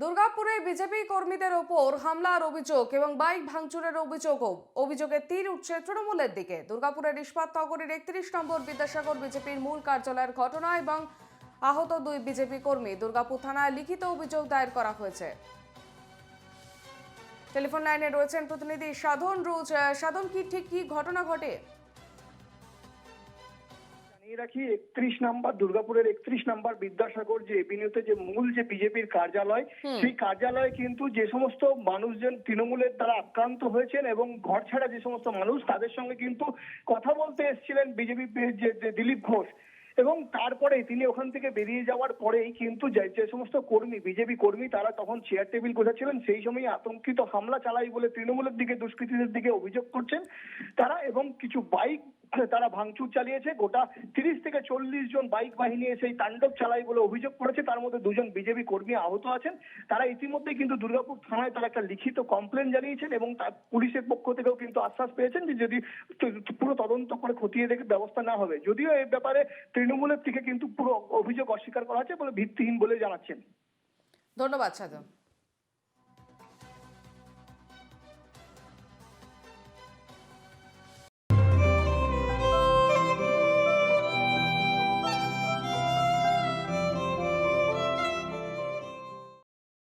দুর্গাপুরে বিজেপি কর্মীদের ওপর হামলার অভিযোগ এবং বাইক ভাঙচুরের অভিযোগে তীর উঠছে তৃণমূলের দিকে। দুর্গাপুরের ইস্পাত নগরীর 31 নম্বর বিদ্যাসাগর বিজেপির মূল কার্যালয়ের ঘটনা এবং আহত 2 বিজেপি কর্মী। দুর্গাপুর থানায় লিখিত অভিযোগ দায়ের করা হয়েছে। টেলিফোন লাইনে রয়েছেন প্রতিনিধি সাধন রোজ। সাধন, কি ঘটনা ঘটে? রাখি 31 নাম্বার দুর্গাপুরের 31 নাম্বার বিদ্যাসাগর যে এভিনিউতে যে মূল যে বিজেপির কার্যালয়, সেই কার্যালয়ে কিন্তু যে সমস্ত মানুষজন তৃণমূলের দ্বারা আক্রান্ত হয়েছেন এবং ঘর ছাড়া যে সমস্ত মানুষ, তাদের সঙ্গে কিন্তু কথা বলতে এসেছিলেন বিজেপি যে দিলীপ ঘোষ। এবং তারপরে তিনি ওখান থেকে বেরিয়ে যাওয়ার পরেই কিন্তু যে সমস্ত কর্মী, বিজেপি কর্মী, তারা তখন চেয়ার টেবিল গোছাচ্ছিলেন, সেই সময় আতঙ্কিত হামলা চালাই বলে তৃণমূলের দিকে, দুষ্কৃতীদের দিকে অভিযোগ করছেন তারা। এবং কিছু বাইক তারা ভাঙচুর চালিয়েছে। গোটা 30 থেকে 40 জন বাইক বাহিনী এসে তাণ্ডব চালাই বলে অভিযোগ করেছে। তার মধ্যে 2 জন বিজেপি কর্মী আহত আছেন। তারা ইতিমধ্যে কিন্তু দুর্গাপুর থানায় তারা একটা লিখিত কমপ্লেন জানিয়েছেন এবং পুলিশের পক্ষ থেকেও কিন্তু আশ্বাস পেয়েছেন যে যদি পুরো তদন্ত করে খতিয়ে দেখে ব্যবস্থা না হবে। যদিও এই ব্যাপারে তৃণমূলের থেকে কিন্তু পুরো অভিযোগ অস্বীকার করা হচ্ছে বলে ভিত্তিহীন বলে জানাচ্ছেন। ধন্যবাদ সাধন।